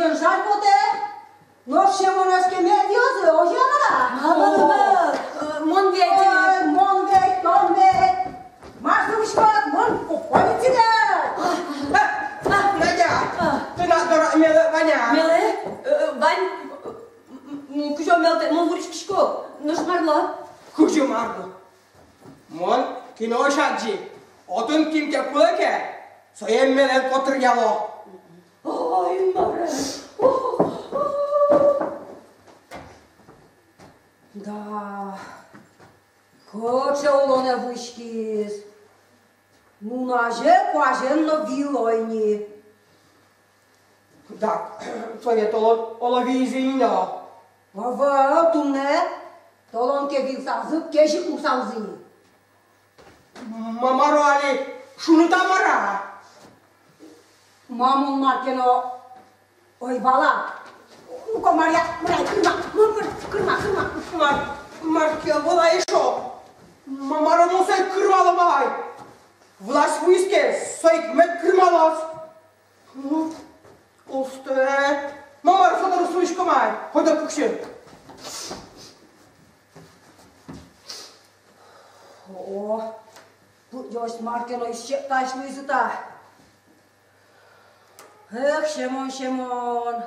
один жаль поте, но ще вона ske medioze, ojamara. Monveit. Маш душмат, мон полицida. Надя, ты надо меле Ваня. Меле? Вань, кужо мелте, мон вуриш кишко, но шмарло. Кужу марло. Мон кино шаджи. Отун кимке кулаке. Соем меле котыр яло. Ой, маре. Да. Хоче улоне вушкіс. Ну, наже паженно вілойні. Так, совет оловізійно. Ава, тумне, толонке вілсазып, кежі кусалзині. Мамаро али, шуну тамара. Мамун маркено, ой, бала. Ну-ка, Мария, кырма. Марке была еще. Мамаро носой кырмала бай. Власть выске, сойк мек кырмалас. Осте. Мамаро фотор слышка май. Хода пукши. О, тут ёсть маркено исче ташлы изыта. Эх, Шемон.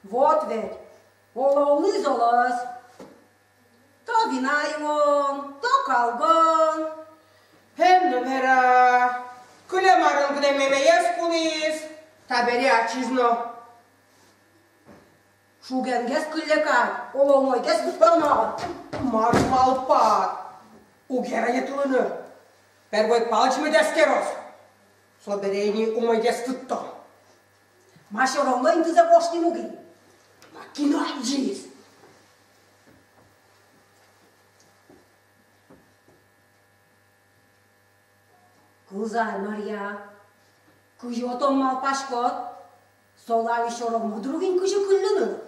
Вот ведь, улызолась. То винайон, то калгон. Хемнумера. Кулемарын гне мемеес кулис. Табери ачизно. Шугенгес кыллекай, олоңойгес бұттана. Мармалпат. Угера етулыны. Первой палычмы дескерос. Соберейни умойдес фытто. Машоронго интузе вошни муги. Макино аджис. Кузай, Мария. Кужотон мал пашкот. Солави шоронго другин кужу кыллыны.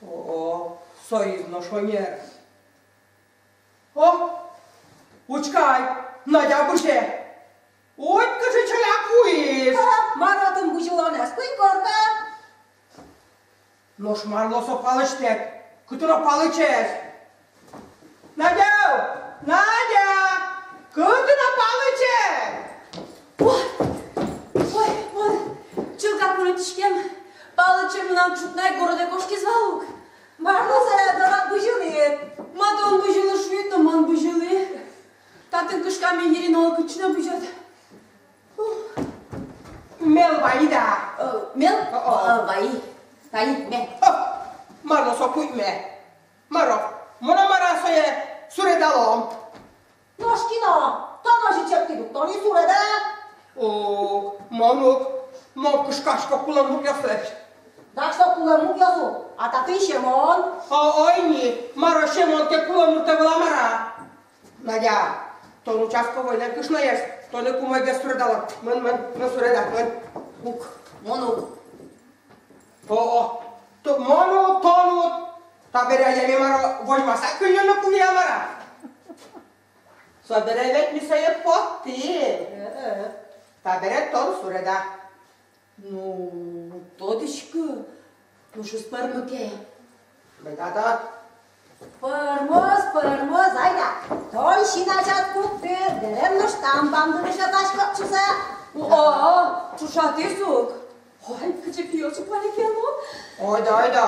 О, союзно шонер. О, учкай, Надя буше. Ой, кажи чалякуис. Маратым бужуланес куйкорка. Нош марлосо палычтек. Кутуно палычес. Надя! Кутуно палычек! Ой, чулка полетишкем, палычем нам чутнай городе кошки звалук. Марлосе дорог бужулит. Мадон бужулы шует, ман бужулы. Татын кышками еринол кычына бужат. Мел ваида. Мел? Ваи, мел. Марлосо куйме. Маро, мона марасое суредалом. Noșchino, tănăși ce-ti toni surede? O, mă cușcașcă culă mugă fleș. Dacă să culă mugă su, ata fi șemon? Oini, maro șemon te culă murte vla mara. Nadia, to nu cească voi ne câșnăiesc, to ne cum mai desuredală. Mân sureda, mân. Monu. To monu, tonu, taberea e maro, voi masa, când eu nu cum e mara. Sobere vet mi se je poti. Tabere tot sureda. Nu, todiška. Nu šus parmukė. Bet da. Părmos, haida. Toi și n-așa cupe, de lemnă ștampam, de așa tașcă ciusa. Čušatė suk. Oi, kad čia pijosiu palikėmu. Haida. Haida.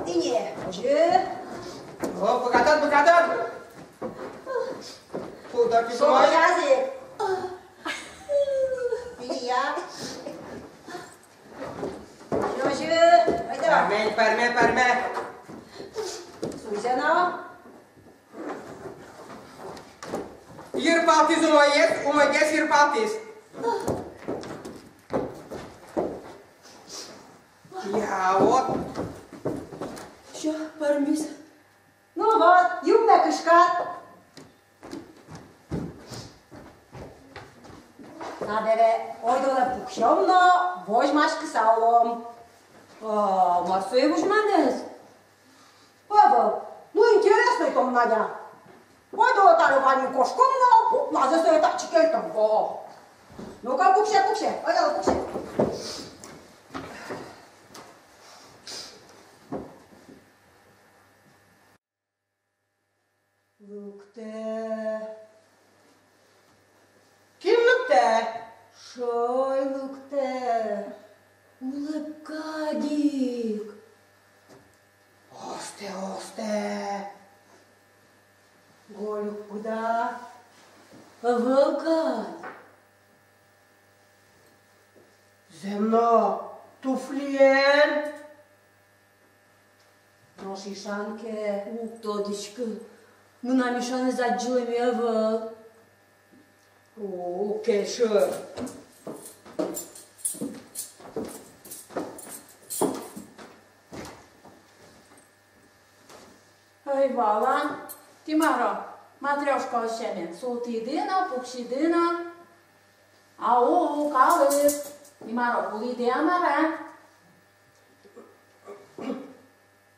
Stine, oje. Păcatat. Dar ce mai? Sojaze. Ia. Oje, haida. Perme. Sujena. Irpatis umayes irpatis. Ia, вот. Що, парміс? Ну вот, юмна кишка. Надере, ойдоле пукшомно, вожмаш кисаулом. Марсує вожманес. Павел, ну интересный том, Надя. Ой, да отare banii coșcom, nu? Lasă să uita ce cheltăm. Nu că puxe. Ăia, puxe. Lukte. Kim lukte? Șoi lukte. Ulăcadic. Oste. Goluk puda. Vălcat. Zemno, tuflien. Noșișanke, todiška. Mâna mișane zadžile mi văl. Keșă. Ой, Вала, Тимаро, матрёшка ощемен, султидина, пукшидина. Ау, калы. Тимаро, пулиди амара.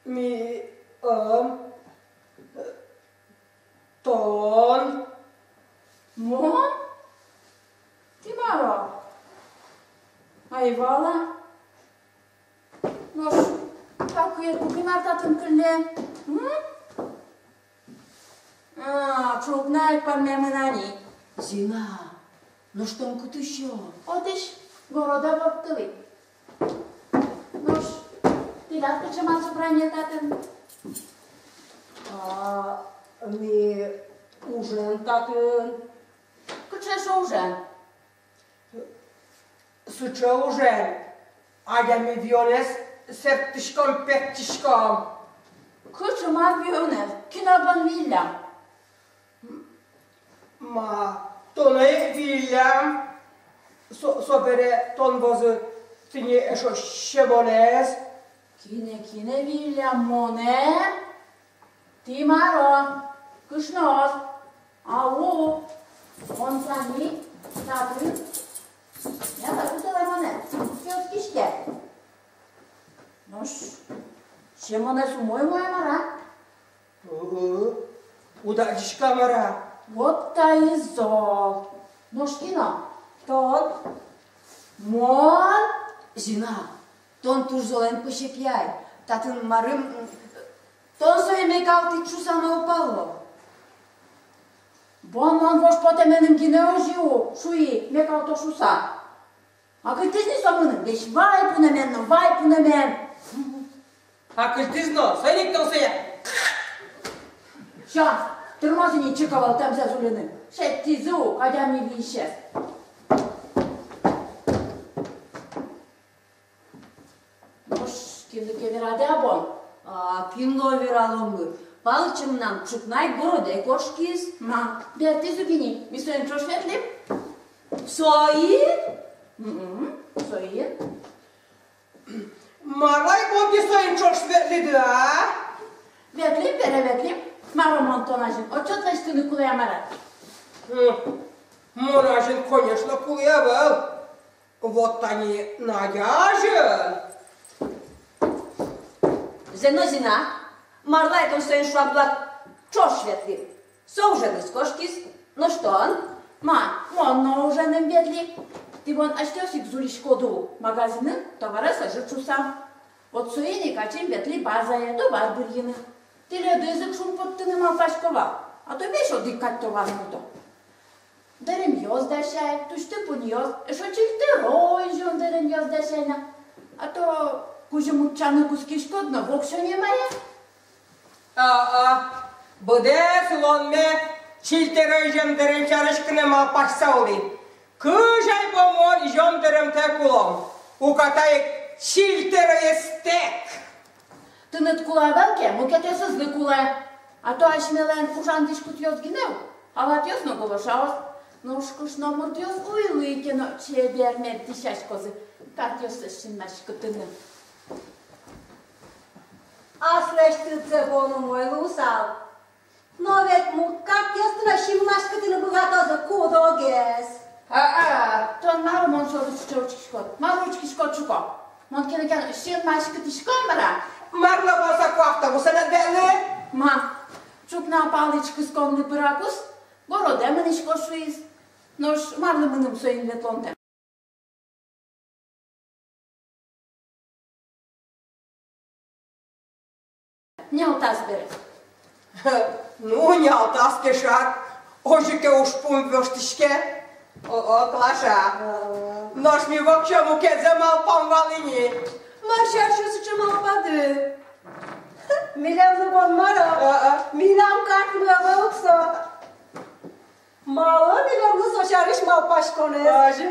Mi ton. Мон? Тимаро. Ой, Вала. Noș, как e cu prima dată în câlle? Чулкнай по мемнани. Zina, nu știm cât еще. Odeš, goroda vortăli. Noș, ti dați pe ce m-ați supranie, tată? Mi užen, tată. Cât ce și užen? Suče užen. Aja mi viones, sertiškom, petiškom. Cât ce m-ar vionez? Kina ban villa. Ma, tonai William, sobere ton voză tine eșo șebonez. Kine villa mone. Timaro, câșnos. Au, onțani, tată. Iată, câte la mone. Ce-o schiște? Noș, ce mone su moi mara? Udacișka mara. Вот та и зол. Noș, kino. Tot. Мон. Zina, ton tu zolen pășepiai. Tată marâm. Ton să ime cauti ciusa na opalo. Бон мон вош потеменем гинео живу. Шуи, мекал то шуса. А cât îți ni s-o mână? Deci vai pune men. A câltizno, să electăm să ia. Șa, târmazini ce căvăltăm zezulână. Și tizu, cadea mi vinșesc. Noș, când că vera de abon. Pinlo viralomgă. Palcem nam čuknai gorode koškis. Ma, de tizu gini, mi s-o într-o șvetli? Soin? Soin? Marai bogi să încerci svetli, da? Vetlim, maro montonajin. O ce treci tu cu ea mare? Monajin, конечно, kujevel. Вот они надяжен. Zina, marlai ton stoin švablat čošvetli. Souženis koškis, no što on? Ma, no уже не бедли. Ты вон аштёсик зулиш коду магазины, товараса жучуса. Вот суини качем бедли базая, то барбырьины. Ты леду язык шум под ты нема пашкова, а то беш одикать товар муто. Дерем йоз дашай, tu штыпун йоз, эшо чильты рой жон дерем йоз дашайна. А то кужему чаны куски шкодно, вокшо не моя. Bădeți lon me cilteră jemderem cearășcâne ma pașsauri. Câjai bomori jomderem teculom. Ucatai cilteră estec. Tânăt cula velke, mukete să zlăcule. A to aș melen ușan discut yos gineu. A lat yos no gološaos. No škuš no murt yos uiluike no ce bier merti šaškozi. Kat yos să-și nașcătână. Asleștâță bonul moj lusal. No vet mu kak jestra šim naškatinu bogatoză kudoges. Ton maru mon soruç çorçki şkot. Maruçki şkot şuko. Mon kene şin naşkıtı şkomara. Marla basa coafta, o să ne dele? Ma, Ciucna palički skonli pirakus, goro demeniš košviz, noš marli mânim soin vetlonte. Nealtas berez. Nu nealtas keșac, oži ke ušpun vjoštiške, oklaša. Noš mi vokše mu kedze mal pan valini. Marșar și să ce mă padă. Mileam zăbon mără. Mileam cac mă văuxă. Mală, mileam zăso și ariș mal pașconez. Oži?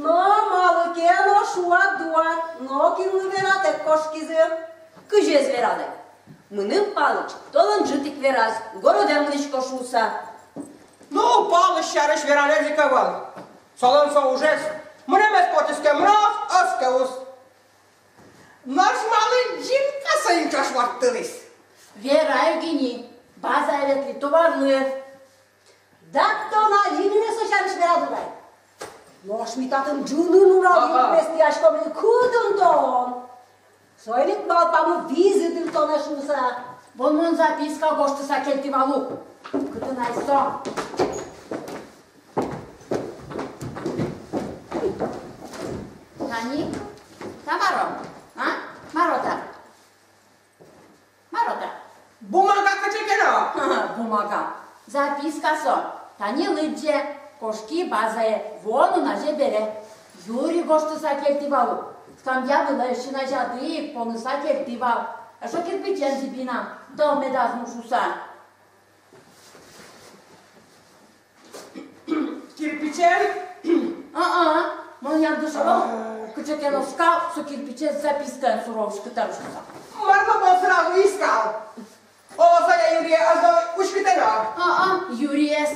No, mală, che no șuat duat. No, che nu verate coșchiză. Câjez verale. Mânâm palăci, tolân jâtic veraz. Goro de mâniș coșusa. Nu, pală și ariș veranezi că văl. Solăm să užez. Mânemes potiske mraf, askeus. Noš mală jim ca să intraș vartălis. Vera Evgenii, baza evetli tovarlujev. Dacă to na linine să și ariș vera durai. Noș mi tatăm džunu nu radin pestiaș komil kudun ton. Soilik mal pamu vizitil to našusa. Von mun zapiska goštu sa keltivalu. Câtă n-ai so. Tani? Tamaro? Ha? Marota. Marota. Bumaga că ce kena? Bumaga. Zapiska so. Tani lыбje, кошки базае, вон у нас же бере. Юрий гошты са келтивалу. Скамья была еще на жады, поны са келтивал. А что кирпичен зибина? Да me dați mușusa. Kirpicel? Mă i-am dușovat. Că ce te noșcau, să kirpicen zapiska în surov și câte rușusa. Marno bosragu iskal. O să ia Iurie, aldo ușkitena. Юриес.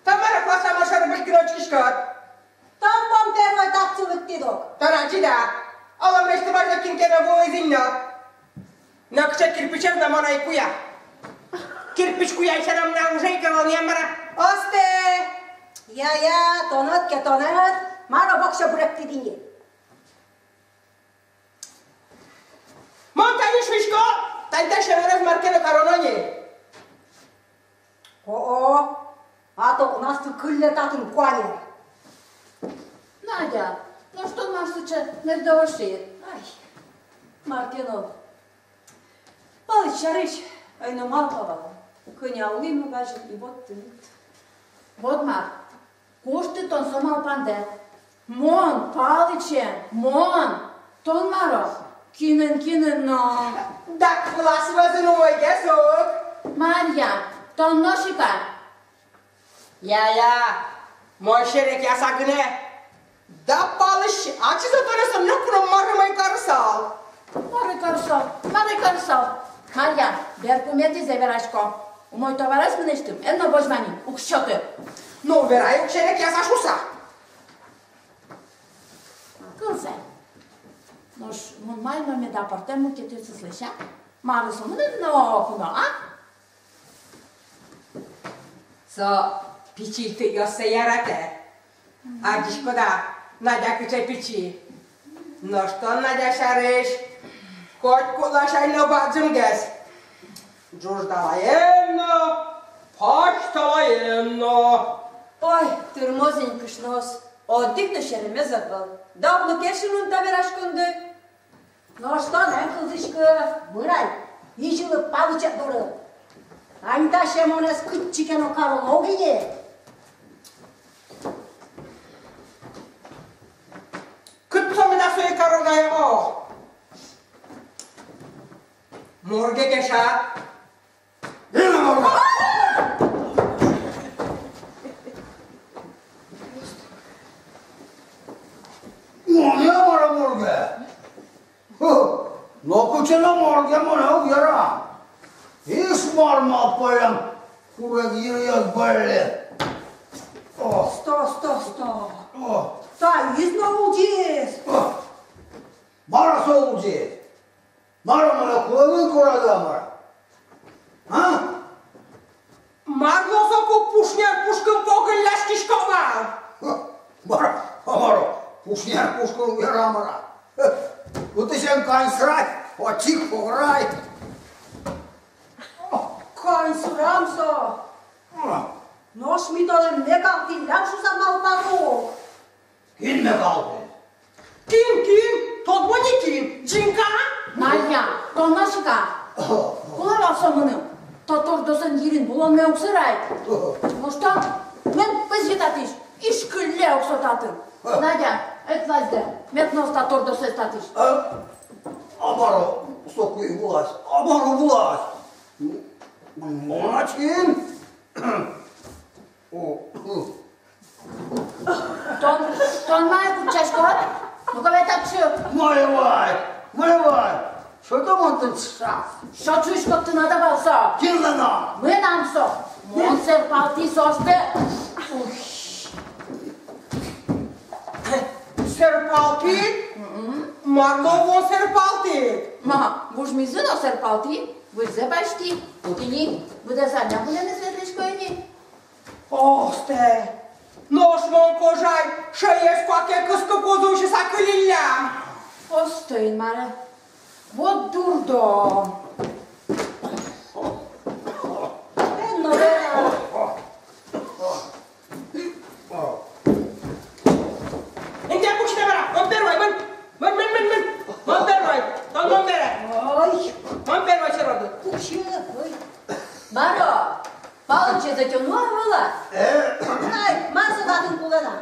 Tamara clasa mașară bălchino cișcat. Tam pom teroi tațulit tidok. Taracida. Ala mrește barda kinkena voi zinna. Nakșa kirpicel na mana ikuya. Kirpici cuia și ram na ujei că vă niamara. Oste! Ja, tonat, ke tonat. Maro bokșa burekti dinje. Montani šviško, tanta ševeras markeno karononie. A to u nas tu câlle tatăl coaner. Nadea, nu știu m-aș zice, ne-l dă o știe. Ai, Martinov. Păi, și arici, ai normal păval. Când i-au lui mă gajă, i vot tânt. Вот мар, кушты тон сомал панде. Мон, паличе, мон, тон маро. Кинен, но... Dacă lasă văză nu voi ghesuc. Maria, tон ношика. Ja, moșere chiar sa gâne. Da palăș, acesta doare să nu pună mare mai carsal. Mare carsal. Maria, ber pumeti zeverașco. U moj tovaras mneștim, eno božmani, ukščiote. Nu, verai, ucere chiar sa șusa. Câlse. Noș, mun mai nume da partem mu chetu să slășea? Mare să mână din nou până, a? Să picii te eu să iarate. Adică da, Nadea că ce-ai pici. Nu știu, Nadea și-areș. Coci cu lașai nu bazăm găs. Giuși da la iemnă, paci da la iemnă. Ой, тырмозень кышнос. Отдыхно шеремеза был. Да, блокешину таверашконды. Но что, нэнкылдышкы, мырай, ижылы палыча доры. Аньта шемонес кытчикено карологине. Cât să-mi da să-i carogă o? Morghe gheșa. Vino, morgă! Ne mora morgă? Locul ce nu morgă, mă, nu era. Ești marma păiam, cură ghirios băile. Сто. Сtai, izno uđes. Mara să uđe. Mara mă lăculă în cura de mara. Ha? Marlo să cu pușniar pușcân pogăl la știșcova. Mara, pușniar pușcă era mara. Uite ce-mi ca în srat. Очик пограй. Kai suramso. Noșmitonen mekaltiin läksyssä malparo. Hinme kalti. Kim, todbonikin, cinka. Marya, tonnaşıka. Kulağına somunu. Tatordosın yerin bulanmaya oksıraydı. Noştan, men bezvitatış. İş külle oksotatın. Nadya, etlazde. Metnos tatordos estatış. Abaro sokuyu bulaş. Abaro bulaş. Monaçkin. Ton maya kuchaşkot. Ну-ка, ветапчу. Моевай. Что там он тут шас? Що чуєш, як ти надавався? Кинлена. Ми нам со. Монсер палти состе. Serpalti? Mardovo serpalti. Ма, буж ми зино сер палти. Ви зебашти. Утини. Буде задня буляне светличкойні. Oste. Noș mon cojai, șăiesc cu ache căscă cozu și s-a călilea. Остойн, маре. Вот дурдо. Enno vera. Inte cu cine mera, mă peroi, mă peroi, mă mere. Ой, Mă peroi ce rodă. куче. Ой. Маро, палче затягнула вала. Ай, masă datın kulena.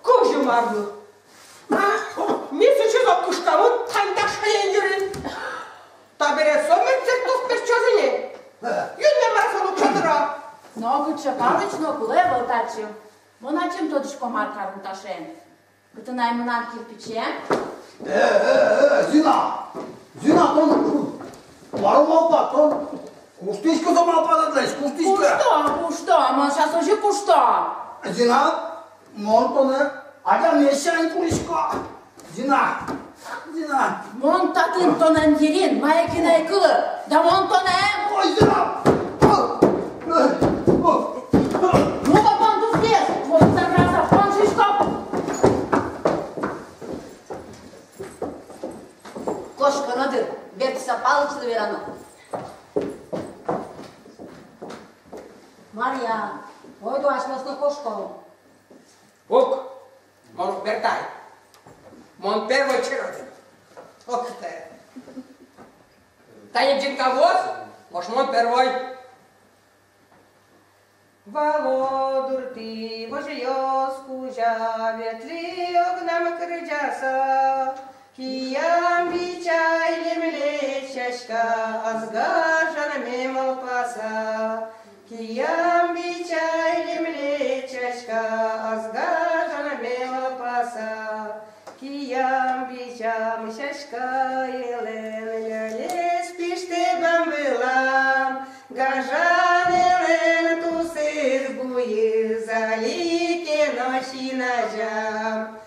Cum și mardu? Mi se ce s-o cușcamă, tanta șăiengiurin. Tabere s-o merge tot pe ciozine. Eu ne mă să nu ciodra. Много че палич, но куле вълтачил. Мона чем тодиш комар карунташен. Като най-мунар кирпиче. Zina, ton. Maro malpa, ton. Cuștișcă să mă apadătleci, cuștișcă. Пушто, ама сейчас уже пушто. Zina, montone, aia meșa în culișca. Zina. Мон татын тонен ерин, мая кине кылы. Да мон тонен. Ой, Zina. Ну-ка, пон тут лес. Вот зараза, пон шишко. Кошка надыр, бертиса палычты верано. Maria, oi tu aș na coșco. Ok, mă rog, bertai. Mă peroi ce rodă. Ok, te. Taie cinca voz, moș mă peroi. Володурти, вожиоску жаветли, огнам крыджаса, киям бичай лемле чашка, азгажан мемал паса, киям бичай лемле чашка, азгажан мемал паса, киям бичам чашка, елен лялес пиште бамбылам, гажан елен тусыз буйы, залике ночи нажам.